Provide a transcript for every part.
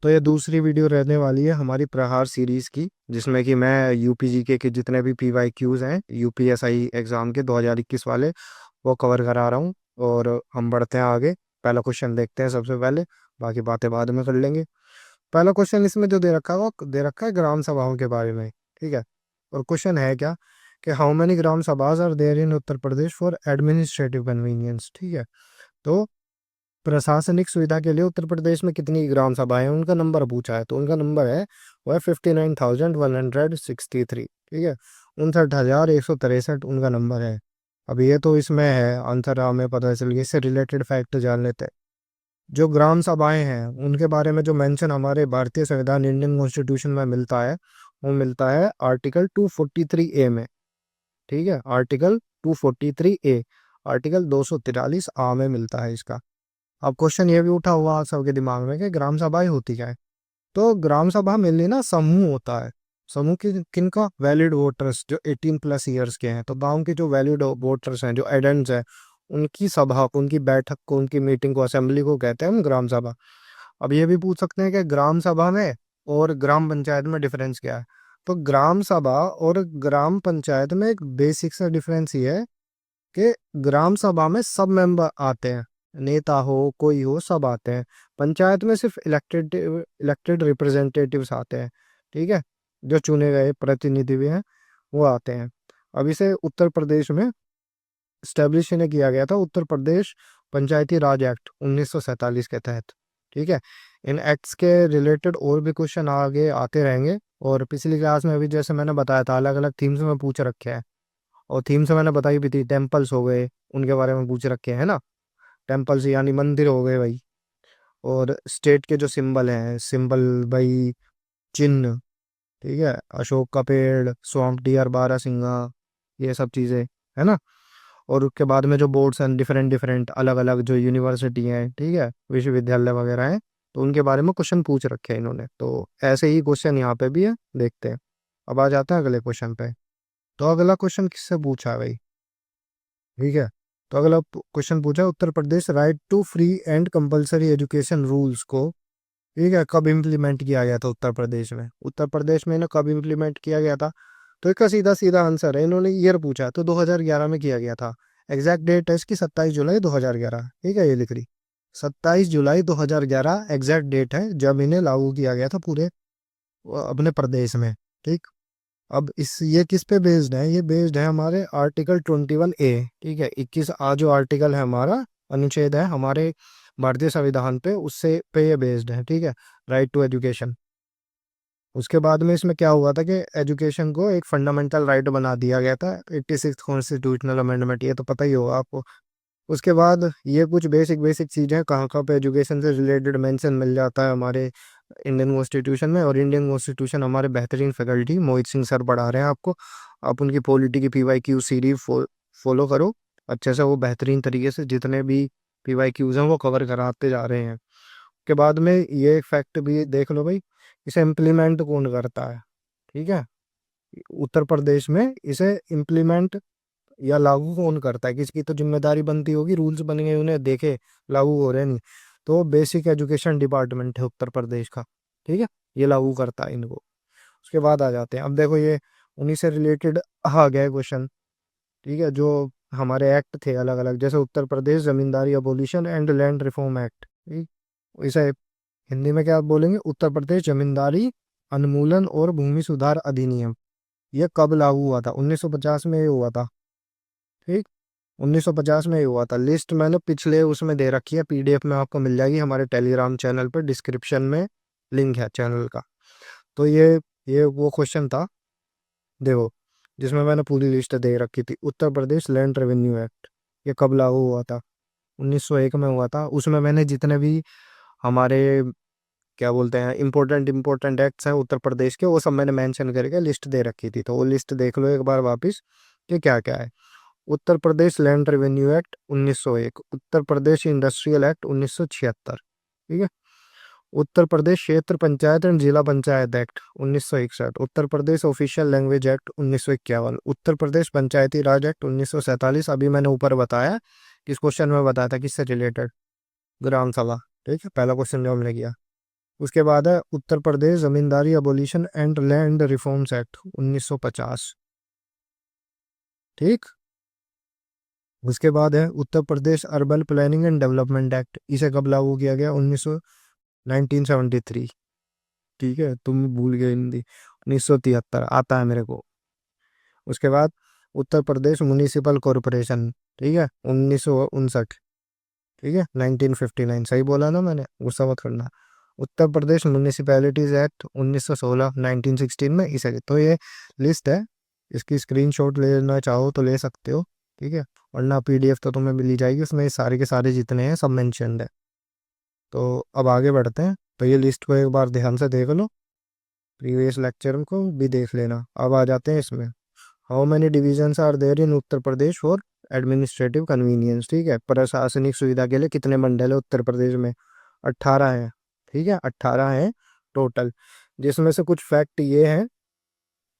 तो ये दूसरी वीडियो रहने वाली है हमारी प्रहार सीरीज की, जिसमें कि मैं यूपीजीके के जितने भी पीवाईक्यूज हैं यूपीएसआई एग्जाम के 2021 वाले वो कवर करा रहा हूँ। और हम बढ़ते हैं आगे। पहला क्वेश्चन देखते हैं सबसे पहले, बाकी बातें बाद में कर लेंगे। पहला क्वेश्चन इसमें जो दे रखा है वो दे रखा है ग्राम सभाओं के बारे में। ठीक है। और क्वेश्चन है क्या कि how many gram sabhas are there in Uttar Pradesh for administrative convenience. ठीक है। तो प्रशासनिक सुविधा के लिए उत्तर प्रदेश में कितनी ग्राम सभाएं हैं उनका नंबर पूछा है। तो उनका नंबर है वो है 59,163। ठीक है। 59,163 उनका नंबर है। अब ये तो इसमें है आंसर हमें पता चल गया। इससे रिलेटेड फैक्ट जान लेते हैं। जो ग्राम सभाएं हैं उनके बारे में जो मेंशन हमारे भारतीय संविधान इंडियन कॉन्स्टिट्यूशन में मिलता है वो मिलता है आर्टिकल 243A में। ठीक है। आर्टिकल 243A, आर्टिकल 243 A में मिलता है इसका। अब क्वेश्चन ये भी उठा हुआ सबके दिमाग में कि ग्राम सभाएं होती क्या है। तो ग्राम सभा मेनली ना समूह होता है। समूह की किनका? वैलिड वोटर्स जो 18+ ईयर्स के हैं। तो गांव के जो वैलिड वोटर्स हैं, जो एडेंट्स हैं, उनकी सभा को, उनकी बैठक को, उनकी मीटिंग को, असेंबली को कहते हैं हम ग्राम सभा। अब ये भी पूछ सकते हैं कि ग्राम सभा में और ग्राम पंचायत में डिफरेंस क्या है। तो ग्राम सभा और ग्राम पंचायत में एक बेसिक सा डिफरेंस ये है कि ग्राम सभा में सब मेंबर आते हैं, नेता हो कोई हो सब आते हैं। पंचायत में सिर्फ इलेक्टेड इलेक्टेड रिप्रेजेंटेटिव्स आते हैं। ठीक है। जो चुने गए प्रतिनिधि भी हैं वो आते हैं। अब इसे उत्तर प्रदेश में स्टैब्लिश इन्हें किया गया था उत्तर प्रदेश पंचायती राज एक्ट 1947 के तहत। ठीक है। इन एक्ट्स के रिलेटेड और भी क्वेश्चन आगे आते रहेंगे। और पिछली क्लास में भी जैसे मैंने बताया था अलग अलग थीम्स में पूछ रखे हैं। और थीम से मैंने बताई भी थी, टेम्पल्स हो गए उनके बारे में पूछ रखे हैं ना। टेम्पल्स यानी मंदिर हो गए भाई। और स्टेट के जो सिंबल हैं, सिंबल भाई, चिन्ह। ठीक है। अशोक का पेड़, स्वाम्प डियर, बारहसिंगा, ये सब चीजें है ना। और उसके बाद में जो बोर्ड्स हैं डिफरेंट डिफरेंट अलग अलग जो यूनिवर्सिटी हैं, ठीक है, विश्वविद्यालय वगैरह हैं, तो उनके बारे में क्वेश्चन पूछ रखे हैं इन्होंने। तो ऐसे ही क्वेश्चन यहाँ पे भी है, देखते हैं। अब आ जाते हैं अगले क्वेश्चन पे। तो अगला क्वेश्चन किससे पूछा है भाई? ठीक है। तो अगला क्वेश्चन पूछा है, Uttar Pradesh right to free and compulsory education rules को, ठीक है, कब इम्प्लीमेंट किया गया था उत्तर प्रदेश में? उत्तर प्रदेश में इन्हें कब इम्प्लीमेंट किया गया था? तो इसका सीधा सीधा आंसर है, इन्होंने ईयर पूछा है, तो 2011 में किया गया था। एग्जैक्ट डेट है इसकी 27 जुलाई 2011। ठीक है, ये लिख रही 27 जुलाई 2011 एग्जैक्ट डेट है जब इन्हें लागू किया गया था पूरे अपने प्रदेश में। ठीक। अब इस ये किस पे बेस्ड है? ये बेस्ड है हमारे आर्टिकल 21A। ठीक है। 21A जो आर्टिकल है हमारा, अनुच्छेद है हमारे भारतीय संविधान पे, उससे पे ये बेस्ड है। ठीक है। Right to education. उसके बाद में इसमें क्या हुआ था कि एजुकेशन को एक फंडामेंटल राइट बना दिया गया था, 86 कॉन्स्टिट्यूशनल अमेंडमेंट, ये तो पता ही होगा आपको। उसके बाद ये कुछ बेसिक बेसिक चीज़ें कहाँ कहाँ पे एजुकेशन से रिलेटेड मेंशन मिल जाता है हमारे इंडियन कॉन्स्टिट्यूशन में। और इंडियन कॉन्स्टिट्यूशन हमारे बेहतरीन फैकल्टी मोहित सिंह सर पढ़ा रहे हैं आपको। आप उनकी पॉलिटी की पीवाईक्यू सीरीज फॉलो करो अच्छे से। वो बेहतरीन तरीके से जितने भी पीवाईक्यूज हैं वो कवर कराते जा रहे हैं। के बाद में ये एक फैक्ट भी देख लो भाई, इसे इम्प्लीमेंट कौन करता है? ठीक है। उत्तर प्रदेश में इसे इम्प्लीमेंट या लागू कौन करता है? किसकी तो जिम्मेदारी बनती होगी, रूल्स बन गए उन्हें देखे लागू हो रहे नहीं। तो बेसिक एजुकेशन डिपार्टमेंट है उत्तर प्रदेश का। ठीक है। ये लागू करता है इनको। उसके बाद आ जाते हैं, अब देखो ये उन्हीं से रिलेटेड आ गया क्वेश्चन। ठीक है। जो हमारे एक्ट थे अलग अलग, जैसे Uttar Pradesh zamindari abolition and land reform act. ठीक। इसे हिंदी में क्या बोलेंगे? उत्तर प्रदेश जमींदारी उन्मूलन और भूमि सुधार अधिनियम। ये कब लागू हुआ था? 1950 में ये हुआ था। ठीक। 1950 में ही हुआ था। लिस्ट मैंने पिछले उसमें दे रखी है, पीडीएफ में आपको मिल जाएगी हमारे टेलीग्राम चैनल पर, डिस्क्रिप्शन में लिंक है चैनल का। तो ये वो क्वेश्चन था, देखो, जिसमें मैंने पूरी लिस्ट दे रखी थी। Uttar Pradesh land revenue act ये कब लागू हुआ था? 1901 में हुआ था। उसमें मैंने जितने भी हमारे क्या बोलते हैं इंपॉर्टेंट इंपॉर्टेंट एक्ट्स हैं उत्तर प्रदेश के, वो सब मैंने मेंशन करके लिस्ट दे रखी थी। तो वो लिस्ट देख लो एक बार वापस कि क्या क्या है। उत्तर प्रदेश land revenue act 1901, Uttar Pradesh industrial act 1976। ठीक है। उत्तर प्रदेश क्षेत्र पंचायत एंड जिला panchayat act 1961, Uttar Pradesh official language act 1951, Uttar Pradesh पंचायती राज एक्ट 1947। अभी मैंने ऊपर बताया, किस क्वेश्चन में बताया था किससे रिलेटेड? ग्राम सभा। ठीक है, पहला क्वेश्चन जो हमने किया। उसके बाद है Uttar Pradesh zamindari abolition and land reforms act 1950। ठीक। उसके बाद है Uttar Pradesh urban planning and development act, इसे कब लागू किया गया? 1973। ठीक है, तुम भूल गए हिंदी। 1973 आता है मेरे को। उसके बाद उत्तर प्रदेश म्युनिसिपल कॉरपोरेशन, ठीक है, 1959। ठीक है, 1959 सही बोला ना मैंने, गुस्सा मत करना। उत्तर प्रदेश म्युनिसिपैलिटीज एक्ट 1916, 1916 में इसे, तो ये लिस्ट है। इसकी स्क्रीनशॉट लेना चाहो तो ले सकते हो। ठीक है, वरना पीडीएफ तो तुम्हें मिल ही जाएगी, उसमें ये सारे के सारे जितने हैं सब मेंशन्ड है। तो अब आगे बढ़ते हैं। तो ये लिस्ट को एक बार ध्यान से देख लो, प्रीवियस लेक्चर को भी देख लेना। अब आ जाते हैं इसमें। How many divisions are there in Uttar Pradesh for administrative convenience. ठीक है, प्रशासनिक सुविधा के लिए कितने मंडल है उत्तर प्रदेश में? 18 है। ठीक है, 18 है टोटल, जिसमें से कुछ फैक्ट ये हैं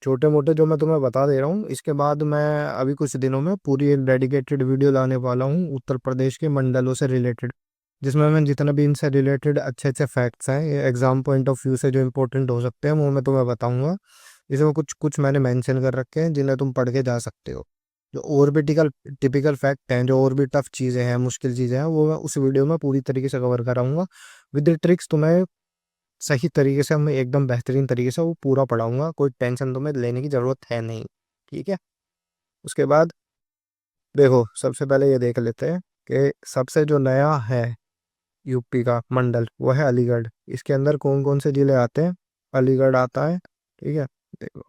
छोटे मोटे जो मैं तुम्हें बता दे रहा हूँ। इसके बाद मैं अभी कुछ दिनों में पूरी एक डेडिकेटेड वीडियो लाने वाला हूँ उत्तर प्रदेश के मंडलों से रिलेटेड, जिसमें मैं जितना भी इनसे रिलेटेड अच्छे अच्छे फैक्ट्स हैं एग्जाम पॉइंट ऑफ व्यू से जो इंपॉर्टेंट हो सकते हैं वो मैं तुम्हें बताऊंगा। इसमें कुछ कुछ मैंने मेंशन कर रखे हैं जिन्हें तुम पढ़ के जा सकते हो। जो और भी टिपिकल फैक्ट हैं, जो और भी टफ चीज़ें हैं, मुश्किल चीज़ें हैं, वो मैं उस वीडियो में पूरी तरीके से कवर कराऊंगा विद ट्रिक्स। तुम्हें सही तरीके से, मैं एकदम बेहतरीन तरीके से वो पूरा पढ़ाऊंगा, कोई टेंशन तुम्हें लेने की ज़रूरत है नहीं। ठीक है। उसके बाद देखो, सबसे पहले ये देख लेते हैं कि सबसे जो नया है यूपी का मंडल वो है अलीगढ़। इसके अंदर कौन कौन से जिले आते हैं? अलीगढ़ आता है। ठीक है, देखो,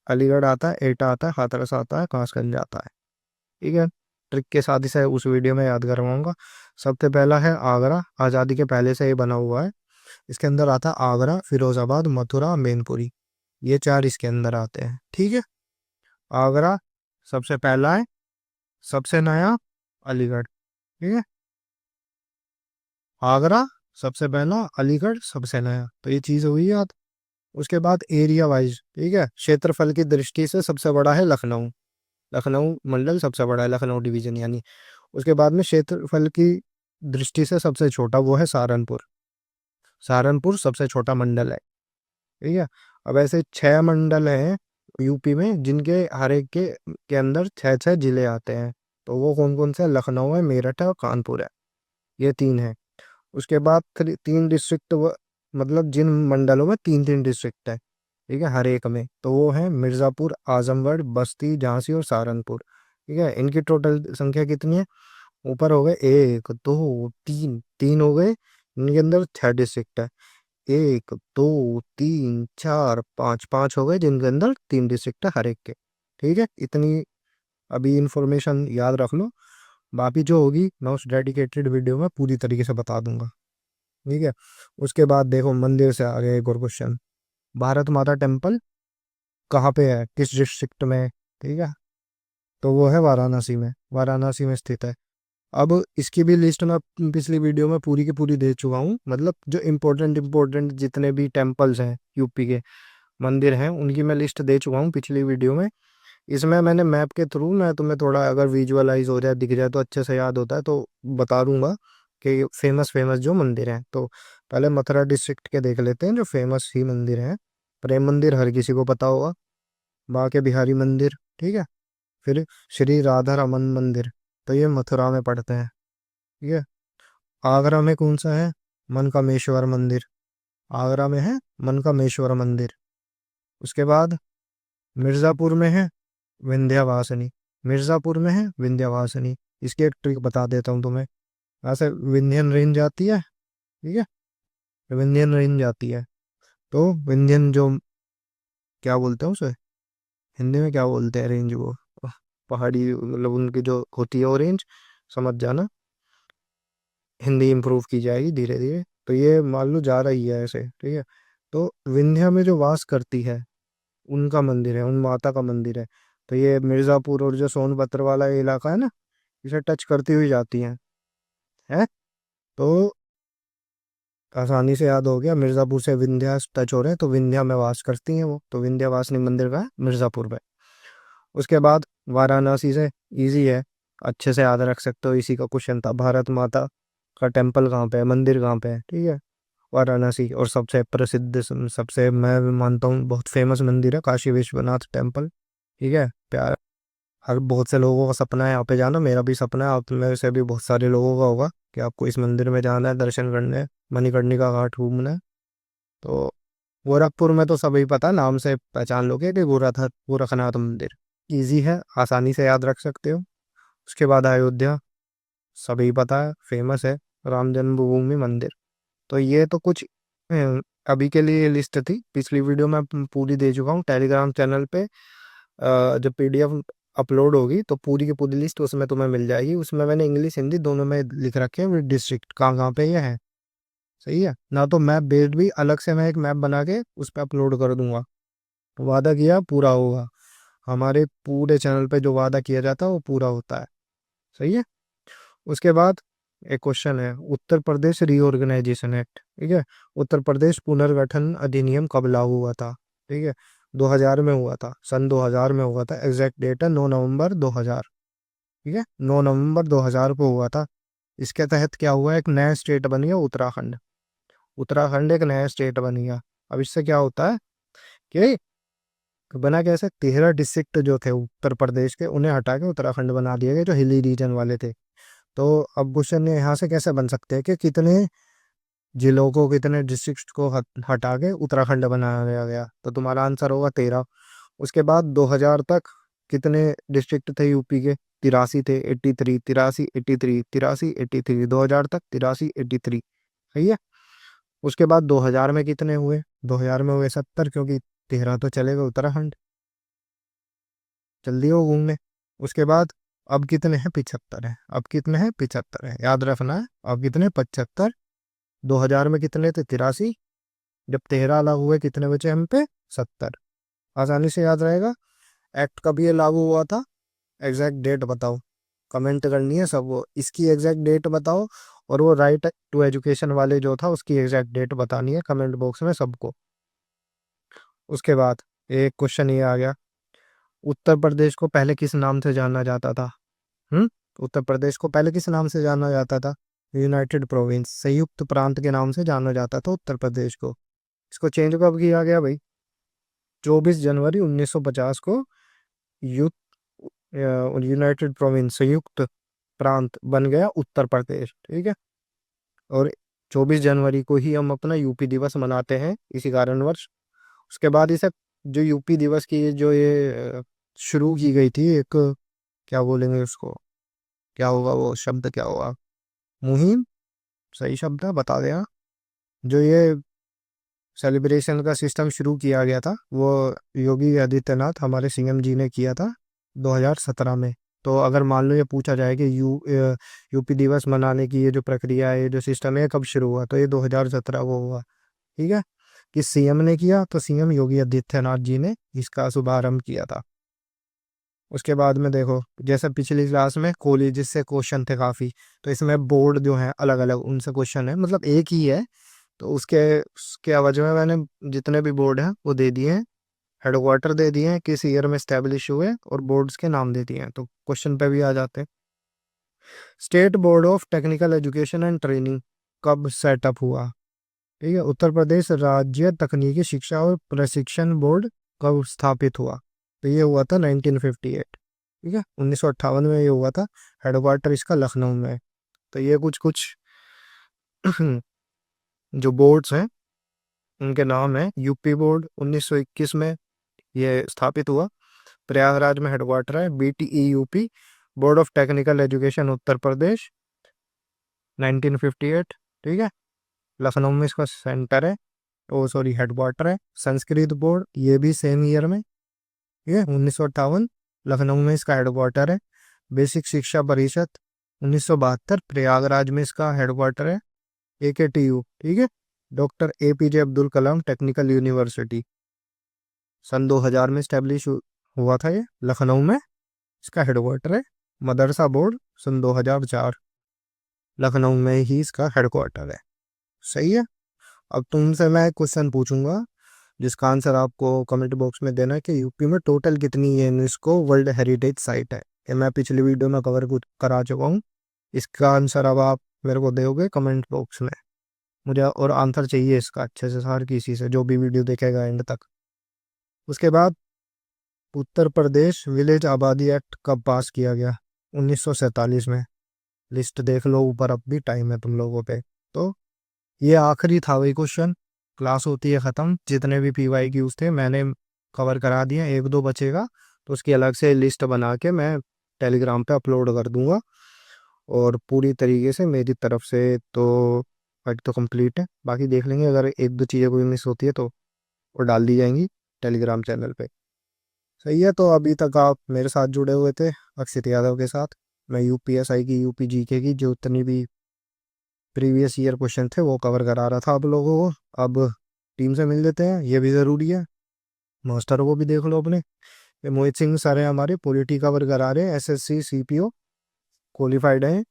अलीगढ़ आता है, एटा आता है, हाथरस आता है, कासगंज आता है। ठीक है, ट्रिक के साथ इसे उस वीडियो में याद करवाऊंगा। सबसे पहला है आगरा, आज़ादी के पहले से ये बना हुआ है। इसके अंदर आता है आगरा, फिरोजाबाद, मथुरा, मैनपुरी, ये चार इसके अंदर आते हैं। ठीक है, आगरा सबसे पहला है, सबसे नया अलीगढ़। ठीक है, आगरा सबसे पहला, अलीगढ़ सबसे नया, तो ये चीज़ हुई याद। उसके बाद एरिया वाइज, ठीक है, क्षेत्रफल की दृष्टि से सबसे बड़ा है लखनऊ। लखनऊ मंडल सबसे बड़ा है, लखनऊ डिवीजन यानी। उसके बाद में क्षेत्रफल की दृष्टि से सबसे छोटा वो है सहारनपुर। सहारनपुर सबसे छोटा मंडल है। ठीक है, अब ऐसे 6 मंडल हैं यूपी में जिनके हर एक के अंदर 6 6 जिले आते हैं। तो वो कौन कौन से हैं? लखनऊ है, मेरठ है और कानपुर है, ये 3 है। उसके बाद 3 डिस्ट्रिक्ट, मतलब जिन मंडलों में 3 3 डिस्ट्रिक्ट है, ठीक है, हर एक में, तो वो है मिर्ज़ापुर, आजमगढ़, बस्ती, झांसी और सहारनपुर। ठीक है, इनकी टोटल संख्या कितनी है? ऊपर हो गए 1 2 3, 3 हो गए, इनके अंदर 6 डिस्ट्रिक्ट है। 1 2 3 4 5, 5 हो गए जिनके अंदर 3 डिस्ट्रिक्ट है हर एक के। ठीक है, इतनी अभी इंफॉर्मेशन याद रख लो, बाकी जो होगी मैं उस डेडिकेटेड वीडियो में पूरी तरीके से बता दूंगा। ठीक है, उसके बाद देखो मंदिर से आगे एक और क्वेश्चन, भारत माता टेम्पल कहाँ पे है, किस डिस्ट्रिक्ट में? ठीक है, तो वो है वाराणसी में, वाराणसी में स्थित है। अब इसकी भी लिस्ट मैं पिछली वीडियो में पूरी की पूरी दे चुका हूँ, मतलब जो इम्पोर्टेंट इम्पोर्टेंट जितने भी टेम्पल्स हैं यूपी के, मंदिर हैं, उनकी मैं लिस्ट दे चुका हूँ पिछली वीडियो में। इसमें मैंने मैप के थ्रू, मैं तुम्हें थोड़ा अगर विजुअलाइज हो जाए, दिख जाए तो अच्छे से याद होता है, तो बता दूंगा कि फेमस फेमस जो मंदिर हैं। तो पहले मथुरा डिस्ट्रिक्ट के देख लेते हैं जो फेमस ही मंदिर हैं। प्रेम मंदिर हर किसी को पता होगा, बांके बिहारी मंदिर, ठीक है, फिर श्री राधा रमन मंदिर, तो ये मथुरा में पड़ते हैं। ठीक है, आगरा में कौन सा है? मनकामेश्वर मंदिर, आगरा में है मनकामेश्वर मंदिर। उसके बाद मिर्ज़ापुर में है विंध्यवासिनी, मिर्ज़ापुर में है विंध्यवासिनी। इसकी एक ट्रिक बता देता हूँ तुम्हें। ऐसे विंध्यन रेंज आती है, ठीक है, विंध्यन रेंज आती है, तो विंध्यन जो, क्या बोलते हैं उसे हिंदी में, क्या बोलते हैं रेंज को? पहाड़ी, मतलब उनकी जो होती है वो रेंज, समझ जाना, हिंदी इंप्रूव की जाएगी धीरे धीरे। तो ये मान लो जा रही है ऐसे, ठीक है। तो विंध्या में जो वास करती है उनका मंदिर है, उन माता का मंदिर है। तो ये मिर्ज़ापुर और जो सोनभद्र वाला ये इलाका है ना, इसे टच करती हुई जाती है। तो आसानी से याद हो गया, मिर्ज़ापुर से विंध्या टच हो रहे हैं तो विंध्या में वास करती हैं वो, तो विंध्यवासिनी मंदिर का है मिर्ज़ापुर में। उसके बाद वाराणसी से, इजी है, अच्छे से याद रख सकते हो, इसी का क्वेश्चन था, भारत माता का टेम्पल कहाँ पे है, मंदिर कहाँ पे है, ठीक है। वाराणसी। और सबसे प्रसिद्ध, सबसे मैं मानता हूँ बहुत फेमस मंदिर है काशी विश्वनाथ टेम्पल। ठीक है प्यार, हर बहुत से लोगों का सपना है यहाँ पे जाना, मेरा भी सपना है, आप में से भी बहुत सारे लोगों का होगा कि आपको इस मंदिर में जाना है, दर्शन करने हैं, मणिकर्णिका घाट घूमना है। तो गोरखपुर में तो सभी पता है, नाम से पहचान लोगे कि गोरखनाथ मंदिर। इजी है, आसानी से याद रख सकते हो। उसके बाद अयोध्या, सभी पता है, फेमस है, राम जन्मभूमि मंदिर। तो ये तो कुछ अभी के लिए लिस्ट थी, पिछली वीडियो में पूरी दे चुका हूँ टेलीग्राम चैनल पे। जब पीडीएफ अपलोड होगी तो पूरी की पूरी लिस्ट उसमें तुम्हें मिल जाएगी। उसमें मैंने इंग्लिश हिंदी दोनों में लिख रखे हैं डिस्ट्रिक्ट कहाँ कहाँ पे ये है। सही है ना, तो मैप बेस्ड भी अलग से मैं एक मैप बना के उस पर अपलोड कर दूंगा। वादा किया पूरा होगा, हमारे पूरे चैनल पे जो वादा किया जाता है वो पूरा होता है। सही है। उसके बाद एक क्वेश्चन है, उत्तर प्रदेश रीऑर्गेनाइजेशन एक्ट, ठीक है, उत्तर प्रदेश पुनर्गठन अधिनियम कब लागू हुआ था? ठीक है, 2000 में हुआ था, सन 2000 में हुआ था, एग्जैक्ट डेट है 9 नवंबर 2000। ठीक है, 9 नवंबर 2000 को हुआ था। इसके तहत क्या हुआ, एक नया स्टेट बन गया उत्तराखंड। उत्तराखंड एक नया स्टेट बन गया। अब इससे क्या होता है कि बना कैसे, 13 डिस्ट्रिक्ट जो थे उत्तर प्रदेश के उन्हें हटा के उत्तराखंड बना दिए गए, जो हिली रीजन वाले थे। तो अब क्वेश्चन ये यहाँ से कैसे बन सकते हैं कि कितने जिलों को, कितने डिस्ट्रिक्ट को हटा के उत्तराखंड बनाया गया? तो तुम्हारा आंसर होगा 13। उसके बाद 2000 तक कितने डिस्ट्रिक्ट थे यूपी के? 83 थे, 83, 83, 83, 83, 83, 2000 तक 83, 83। सही है। उसके बाद 2000 में कितने हुए? 2000 में हुए 70, क्योंकि 13 तो चलेगा उत्तराखंड, जल्दी हो घूमने। उसके बाद अब कितने हैं? 75 है। अब कितने हैं? 75 है, याद रखना है। अब कितने? 75। 2000 में कितने थे? 83। जब 13 अलग हुए कितने बचे हम पे? 70। आसानी से याद रहेगा। एक्ट कब ये लागू हुआ था? एग्जैक्ट डेट बताओ, कमेंट करनी है सब, वो इसकी एग्जैक्ट डेट बताओ। और वो राइट टू एजुकेशन वाले जो था उसकी एग्जैक्ट डेट बतानी है कमेंट बॉक्स में सबको। उसके बाद एक क्वेश्चन ये आ गया, उत्तर प्रदेश को पहले किस नाम से जाना जाता था? हम्म, उत्तर प्रदेश को पहले किस नाम से जाना जाता था? यूनाइटेड प्रोविंस, संयुक्त प्रांत के नाम से जाना जाता था उत्तर प्रदेश को। इसको चेंज कब किया गया भाई? 24 जनवरी 1950 को युक्त यूनाइटेड प्रोविंस, संयुक्त प्रांत बन गया उत्तर प्रदेश। ठीक है, और 24 जनवरी को ही हम अपना यूपी दिवस मनाते हैं इसी कारणवश। उसके बाद इसे, जो यूपी दिवस की जो ये शुरू की गई थी एक, क्या बोलेंगे उसको, क्या होगा वो शब्द, क्या होगा, मुहिम, सही शब्द है, बता देना। जो ये सेलिब्रेशन का सिस्टम शुरू किया गया था वो योगी आदित्यनाथ हमारे सीएम जी ने किया था 2017 में। तो अगर मान लो ये पूछा जाए कि यूपी दिवस मनाने की ये जो प्रक्रिया है, ये जो सिस्टम है, कब शुरू हुआ, तो ये 2017 को हुआ। ठीक है, कि सीएम ने किया, तो सीएम योगी आदित्यनाथ जी ने इसका शुभारंभ किया था। उसके बाद में देखो, जैसे पिछली क्लास में कॉलेज से क्वेश्चन थे काफी, तो इसमें बोर्ड जो है अलग अलग उनसे क्वेश्चन है, मतलब एक ही है। तो उसके वजह में मैंने जितने भी बोर्ड हैं वो दे दिए हैं, हेडक्वार्टर दे दिए हैं, किस ईयर में स्टैब्लिश हुए, और बोर्ड्स के नाम दे दिए हैं। तो क्वेश्चन पे भी आ जाते हैं। State board of technical education and training कब सेटअप हुआ? ठीक है, उत्तर प्रदेश राज्य तकनीकी शिक्षा और प्रशिक्षण बोर्ड कब स्थापित हुआ? तो ये हुआ था 1958। ठीक है, 1958 में ये हुआ था। हेडक्वार्टर इसका लखनऊ में है। तो ये कुछ कुछ जो बोर्ड्स हैं उनके नाम है। यूपी बोर्ड 1921 में ये स्थापित हुआ, प्रयागराज में हेडक्वार्टर है। BTE UP, board of technical education Uttar Pradesh, 1958। ठीक है, लखनऊ में इसका सेंटर है, ओ सॉरी हेडक्वार्टर है। संस्कृत बोर्ड, ये भी सेम ईयर में, ठीक है, 1958, लखनऊ में इसका हेडक्वार्टर है। बेसिक शिक्षा परिषद 1972, प्रयागराज में इसका हेडक्वार्टर है। AKTU, ठीक है, doctor APJ Abdul Kalam technical university, सन 2000 में स्टैब्लिश हुआ था ये, लखनऊ में इसका हेडक्वार्टर है। मदरसा बोर्ड सन 2004, लखनऊ में ही इसका हेडक्वार्टर है। सही है। अब तुमसे मैं क्वेश्चन पूछूंगा जिसका आंसर आपको कमेंट बॉक्स में देना है कि यूपी में टोटल कितनी यूनेस्को वर्ल्ड हेरिटेज साइट है। ये मैं पिछली वीडियो में कवर करा चुका हूँ। इसका आंसर अब आप मेरे को दोगे कमेंट बॉक्स में। मुझे और आंसर चाहिए इसका अच्छे से हर किसी से जो भी वीडियो देखेगा एंड तक। उसके बाद उत्तर प्रदेश विलेज आबादी एक्ट कब पास किया गया? 1947 में। लिस्ट देख लो ऊपर, अब भी टाइम है तुम लोगों पे। तो ये आखिरी था वही क्वेश्चन। क्लास होती है ख़त्म, जितने भी पीवाई क्यूज थे मैंने कवर करा दिए, एक दो बचेगा तो उसकी अलग से लिस्ट बना के मैं टेलीग्राम पे अपलोड कर दूंगा। और पूरी तरीके से मेरी तरफ से तो फाइट तो कंप्लीट है, बाकी देख लेंगे अगर एक दो चीज़ें कोई मिस होती है तो वो डाल दी जाएंगी टेलीग्राम चैनल पे। सही है, तो अभी तक आप मेरे साथ जुड़े हुए थे अक्षित यादव के साथ। मैं यूपीएसआई की, यूपी जीके की जो उतनी भी प्रीवियस ईयर क्वेश्चन थे वो कवर करा रहा था आप लोगों को। अब टीम से मिल लेते हैं, ये भी ज़रूरी है। मास्टर को भी देख लो अपने, ये मोहित सिंह सर हैं हमारे, पॉलिटी कवर करा रहे हैं, एसएससी सीपीओ क्वालिफाइड हैं।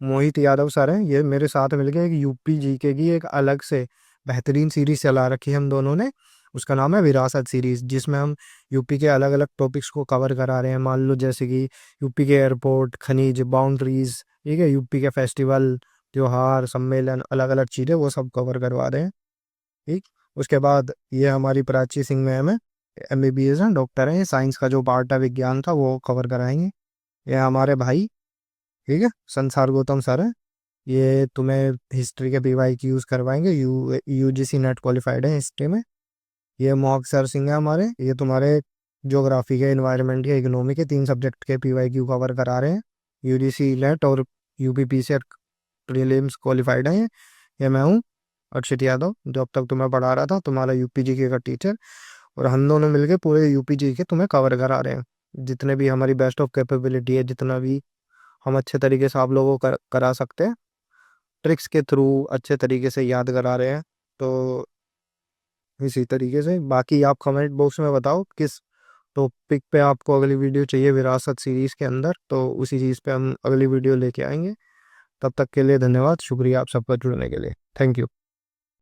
मोहित यादव सर हैं, ये मेरे साथ मिलके एक यूपी जीके की एक अलग से बेहतरीन सीरीज चला रखी है हम दोनों ने। उसका नाम है विरासत सीरीज, जिसमें हम यूपी के अलग अलग टॉपिक्स को कवर करा रहे हैं। मान लो जैसे कि यूपी के एयरपोर्ट, खनिज, बाउंड्रीज, ठीक है, यूपी के फेस्टिवल, त्योहार, सम्मेलन, अलग अलग चीज़ें वो सब कवर करवा रहे हैं। ठीक। उसके बाद ये हमारी प्राची सिंह मैम है, एमबीबीएस हैं, डॉक्टर हैं, साइंस का जो पार्ट है विज्ञान का वो कवर कराएंगे। ये हमारे भाई, ठीक है, संसार गौतम सर है, ये तुम्हें हिस्ट्री के पीवाई की यूज़ करवाएंगे, यूजीसी नेट क्वालिफाइड है हिस्ट्री में। ये मॉक सर सिंह है हमारे, ये तुम्हारे ज्योग्राफी के, इन्वायरमेंट के, इकोनॉमी के 3 सब्जेक्ट के पीवाई क्यू कवर करा रहे हैं। यूजीसी नेट और यूपीपीसी प्रीलिम्स क्वालिफाइड है ये मैं हूँ अक्षित यादव, जो अब तक तुम्हें पढ़ा रहा था, तुम्हारा यूपी जीके का टीचर। और हम दोनों मिलके पूरे यूपी जीके तुम्हें कवर करा रहे हैं। जितने भी हमारी बेस्ट ऑफ कैपेबिलिटी है, जितना भी हम अच्छे तरीके से आप लोगों को करा सकते हैं, ट्रिक्स के थ्रू अच्छे तरीके से याद करा रहे हैं। तो इसी तरीके से बाकी आप कमेंट बॉक्स में बताओ किस टॉपिक पे आपको अगली वीडियो चाहिए विरासत सीरीज के अंदर, तो उसी चीज़ पे हम अगली वीडियो लेके आएंगे। तब तक के लिए धन्यवाद, शुक्रिया आप सबका जुड़ने के लिए। Thank you.